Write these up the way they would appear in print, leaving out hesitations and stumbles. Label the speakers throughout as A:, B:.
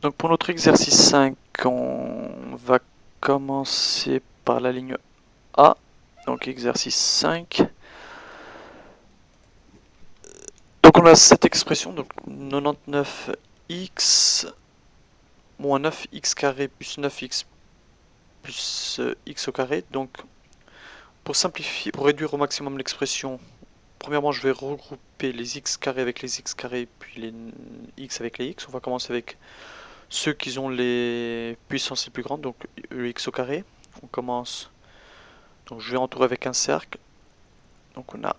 A: Donc pour notre exercice 5, on va commencer par la ligne A. Donc exercice 5. Donc on a cette expression, donc 99x moins 9x carré plus 9x plus x au carré. Donc pour simplifier, pour réduire au maximum l'expression, premièrement je vais regrouper les x carrés avec les x carrés, puis les x avec les x. On va commencer avec ceux qui ont les puissances les plus grandes, donc le x au carré. On commence, donc je vais entourer avec un cercle. Donc on a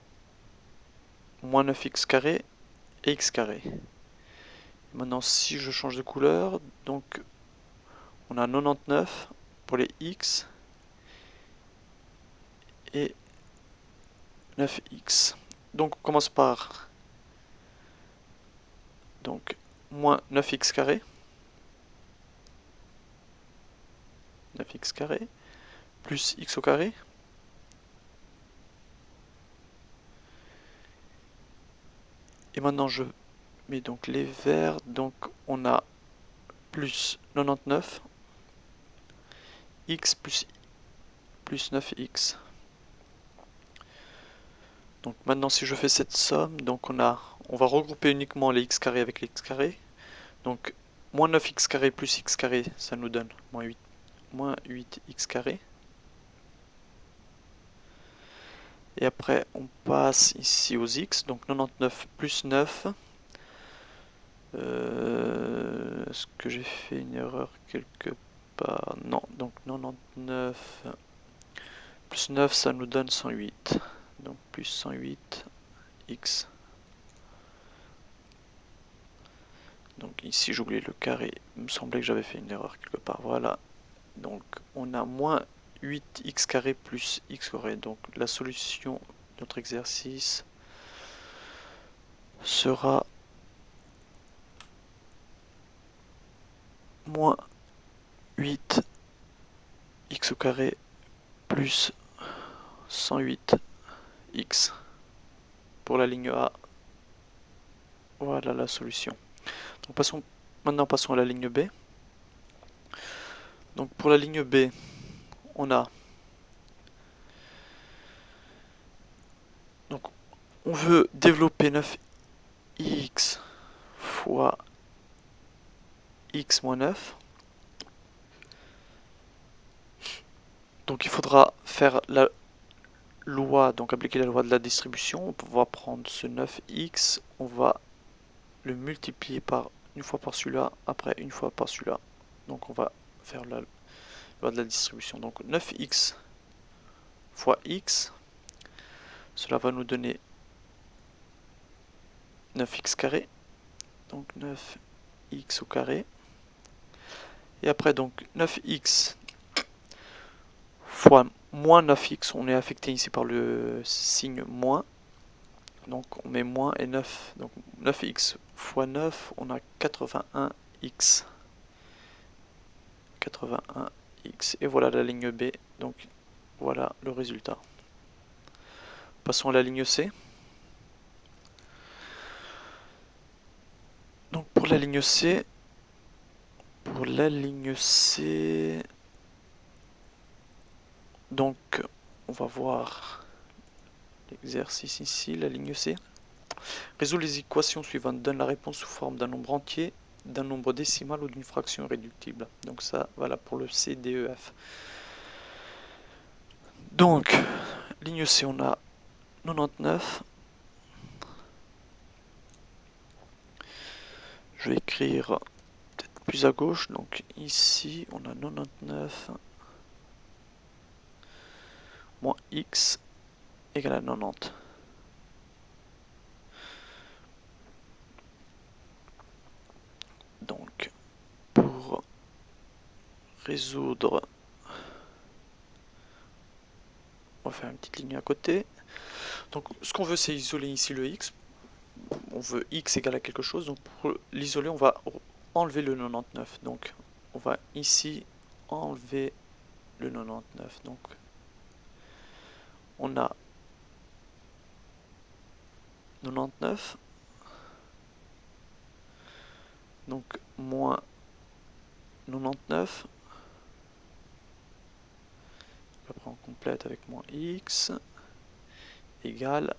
A: moins 9x carré et x carré. Maintenant si je change de couleur, donc on a 99 pour les x et 9x. Donc on commence par donc moins 9x carré, 9x carré, plus x au carré, et maintenant je mets donc les verts, donc on a plus 99 x plus 9x. Donc maintenant si je fais cette somme, donc on va regrouper uniquement les x carrés avec les x carrés. Donc moins 9x carré plus x carré, ça nous donne moins 8x carré. Et après on passe ici aux x, donc 99 plus 9. Est-ce que j'ai fait une erreur quelque part? Non, donc 99 plus 9 ça nous donne 108. Donc plus 108 x. Donc ici j'ai oublié le carré, il me semblait que j'avais fait une erreur quelque part, voilà. Donc on a moins 8x carré plus x carré. Donc la solution de notre exercice sera moins 8 x au carré plus 108 x pour la ligne A. Voilà la solution. Donc maintenant passons à la ligne B. Donc pour la ligne B, on a donc on veut développer 9x fois x moins 9. Donc il faudra faire la loi, donc appliquer la loi de la distribution. On va prendre ce 9x, on va le multiplier par une fois par celui-là, après une fois par celui-là. Donc on va faire la loi de la distribution. Donc 9x fois x, cela va nous donner 9x carré. Donc 9x au carré. Et après donc 9x fois moins 9x, on est affecté ici par le signe moins. Donc on met moins et 9. Donc 9x fois 9, on a 81x. 81x. Et voilà la ligne B. Donc voilà le résultat. Passons à la ligne C. Donc pour la ligne C, donc on va voir l'exercice ici, la ligne C. Résout les équations suivantes. Donne la réponse sous forme d'un nombre entier, d'un nombre décimal ou d'une fraction irréductible. Donc ça, voilà pour le C, D, E, F. Donc, ligne C, on a 99. Je vais écrire peut-être plus à gauche. Donc ici, on a 99 moins x égale à 90. Donc, pour résoudre, on va faire une petite ligne à côté. Donc, ce qu'on veut, c'est isoler ici le x. On veut x égale à quelque chose. Donc, pour l'isoler, on va enlever le 99. Donc, on va ici enlever le 99. Donc, on a 99. Donc, moins 99. Après on complète avec moins x égale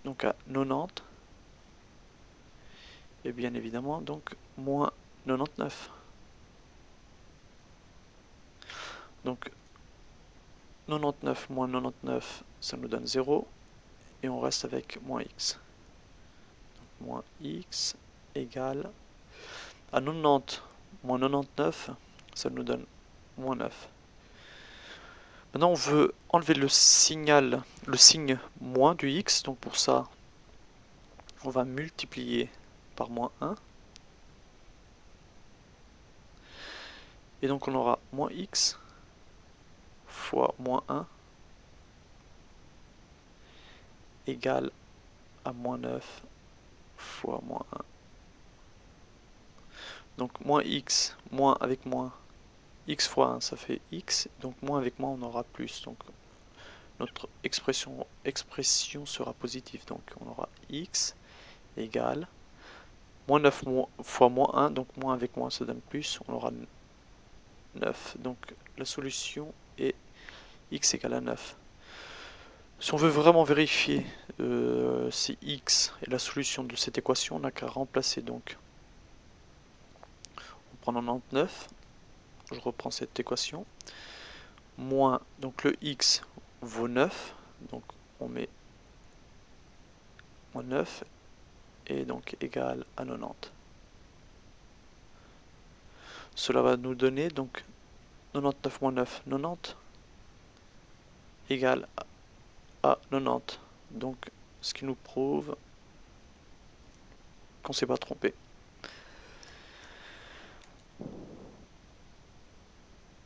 A: donc à 90. Et bien évidemment donc moins 99. Donc 99 moins 99, ça nous donne 0. Et on reste avec moins x. Donc, moins x égale à 90 moins 99, ça nous donne moins 9. Maintenant on veut enlever le signe moins du x. Donc pour ça, on va multiplier par moins 1. Et donc on aura moins x fois moins 1 égale à moins 9 fois moins 1. Donc moins x, moins avec moins, x fois 1 ça fait x, donc moins avec moins on aura plus. Donc notre expression sera positive. Donc on aura x égale moins 9 fois moins 1, donc moins avec moins ça donne plus, on aura 9. Donc la solution est x égale à 9. Si on veut vraiment vérifier si x est la solution de cette équation, on n'a qu'à remplacer. Donc on prend 99, je reprends cette équation, moins, donc le x vaut 9, donc on met moins 9, et donc égal à 90. Cela va nous donner donc 99 moins 9, 90, égale à 90. Donc ce qui nous prouve qu'on ne s'est pas trompé.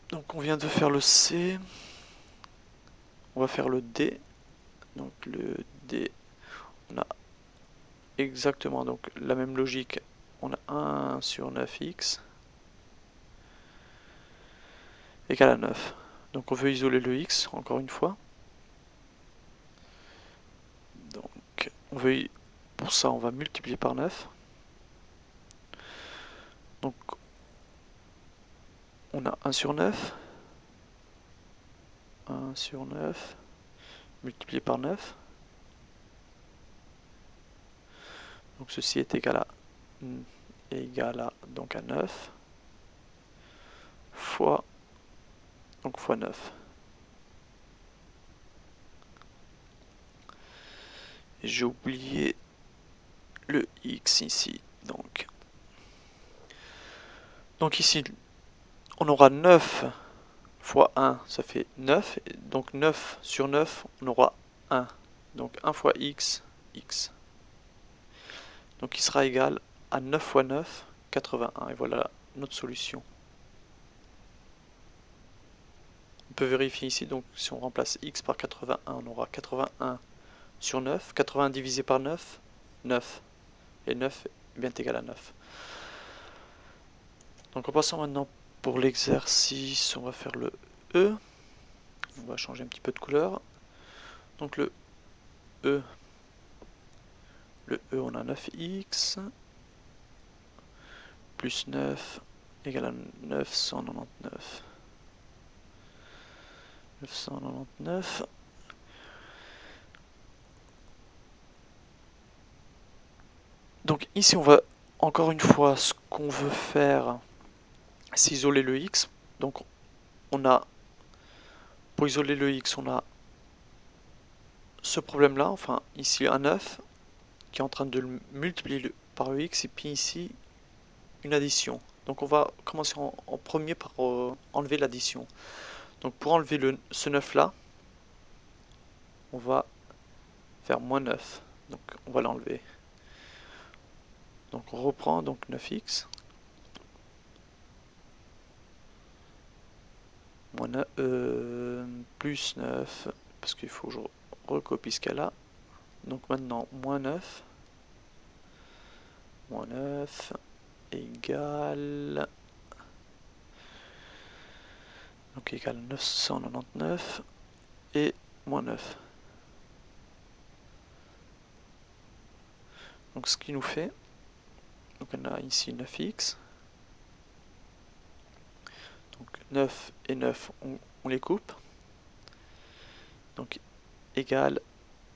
A: Donc on vient de faire le C, on va faire le D. Donc le D, on a exactement donc la même logique, on a 1 sur 9x égale à 9. Donc on veut isoler le x encore une fois. Donc pour ça on va multiplier par 9. Donc on a 1 sur 9. 1 sur 9 multiplié par 9. Donc ceci est égal à donc à 9 fois 9. J'ai oublié le x ici. Donc ici on aura 9 fois 1, ça fait 9. Donc 9 sur 9, on aura 1. Donc 1 fois x, x. Donc il sera égal à 9 fois 9, 81. Et voilà notre solution. On peut vérifier ici, donc si on remplace x par 81, on aura 81 sur 9. 80 divisé par 9, 9. Et 9 est bien égal à 9. Donc en passant maintenant pour l'exercice, on va faire le E. On va changer un petit peu de couleur. Donc le E, on a 9x plus 9 égale à 999. 999. Donc ici on va encore une fois, ce qu'on veut faire, c'est isoler le x. Donc on a, pour isoler le x, on a ce problème là, enfin ici un 9 qui est en train de le multiplier par le x, et puis ici une addition. Donc on va commencer en premier par enlever l'addition. Donc pour enlever ce 9 là, on va faire moins 9. Donc on va l'enlever. Donc on reprend donc 9x plus 9, parce qu'il faut que je recopie ce cas-là. Donc maintenant moins 9 égale, donc égale 999 et moins 9. Donc ce qui nous fait, donc on a ici 9x 9 et 9, on les coupe. Donc égal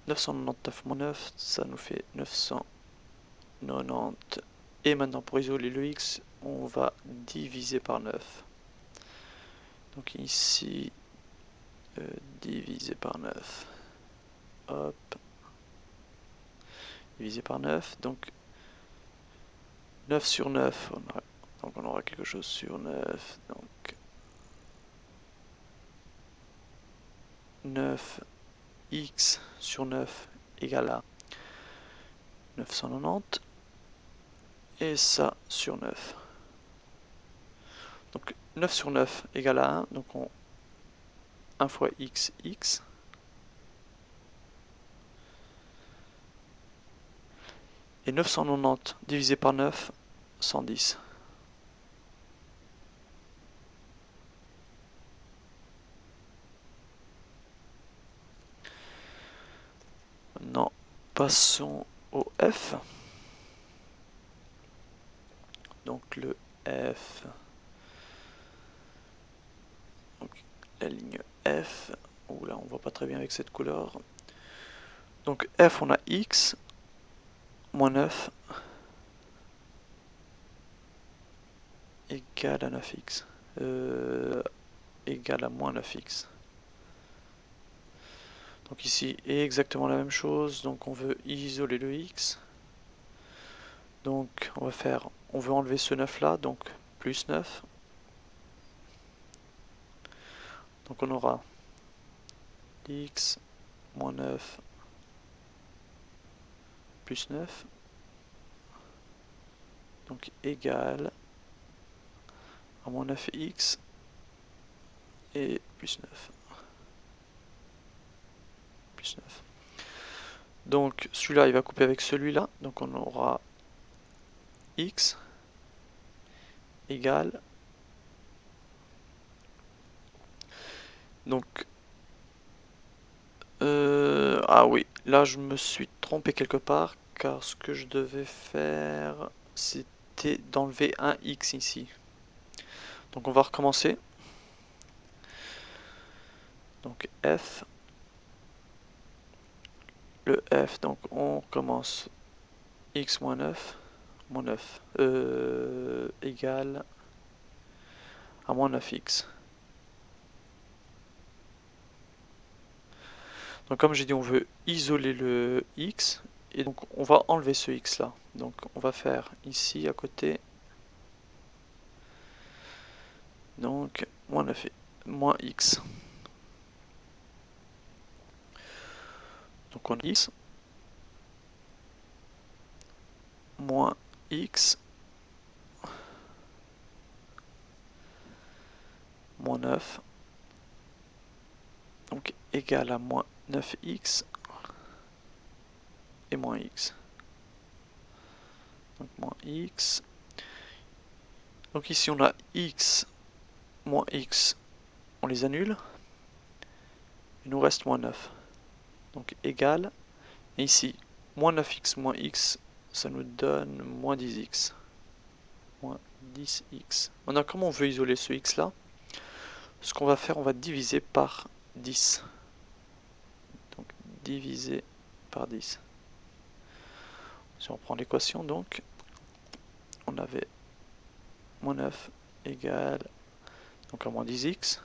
A: 999 moins 9, ça nous fait 990. Et maintenant pour isoler le x, on va diviser par 9. Donc ici, divisé par 9. Hop. Divisé par 9. Donc 9 sur 9. Donc on aura quelque chose sur 9. Donc 9x sur 9 égale à 990. Et ça sur 9. Donc 9 sur 9 égale à 1. Donc 1 fois x, x. Et 990 divisé par 9, 110. Maintenant, passons au F. Donc le F. Donc la ligne F. Oula, on voit pas très bien avec cette couleur. Donc F, on a x moins 9 égale à 9x. Égale à moins 9x. Donc ici, exactement la même chose. Donc on veut isoler le x. Donc on veut enlever ce 9 là, donc plus 9. Donc on aura x moins 9 plus 9. Donc égal à moins 9x et plus 9. Plus 9. Donc celui-là, il va couper avec celui-là. Donc on aura x égale. Donc, ah oui, là je me suis trompé quelque part, car ce que je devais faire, c'était d'enlever un x ici. Donc on va recommencer. Donc f. Le f, donc on recommence x moins 9. Moins 9 égale à moins 9x. Donc comme j'ai dit, on veut isoler le x, et donc on va enlever ce x là. Donc on va faire ici à côté, donc moins 9 moins x. Donc on a x moins x moins 9, donc égal à moins 9x et moins x. Donc moins x. Donc ici on a x moins x, on les annule. Il nous reste moins 9. Donc égal. Et ici, moins 9x moins x, ça nous donne moins 10x. Moins 10x. Maintenant, comment on veut isoler ce x là? Ce qu'on va faire, on va diviser par 10. Donc diviser par 10. Si on prend l'équation, donc, on avait moins 9 égale donc à moins 10x.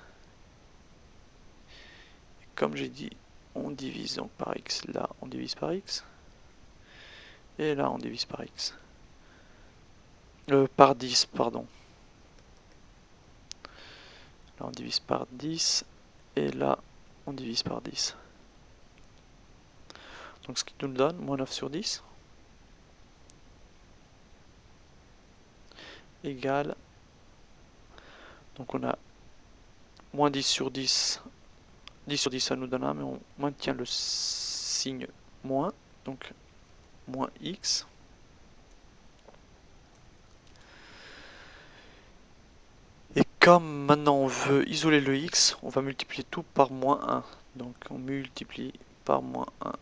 A: Et comme j'ai dit, on divise donc par x. Là, on divise par x. Et là, on divise par x. Par 10, pardon. Là, on divise par 10. Et là, on divise par 10. Donc ce qui nous donne moins 9 sur 10 égale, donc on a moins 10 sur 10, 10 sur 10 ça nous donne 1, mais on maintient le signe moins, donc moins x. Et comme maintenant on veut isoler le x, on va multiplier tout par moins 1. Donc on multiplie par moins 1.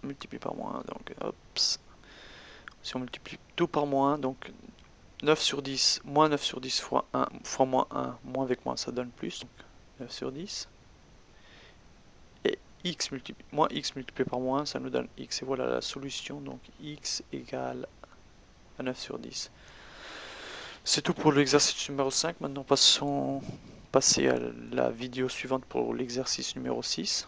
A: Multiplie par moins 1, donc hop. Si on multiplie tout par moins 1, donc 9 sur 10, moins 9 sur 10 fois 1, fois moins 1, moins avec moins, ça donne plus, donc 9 sur 10. Et moins x multiplié par moins 1, ça nous donne x. Et voilà la solution, donc x égale à 9 sur 10. C'est tout pour l'exercice numéro 5. Maintenant, passez à la vidéo suivante pour l'exercice numéro 6.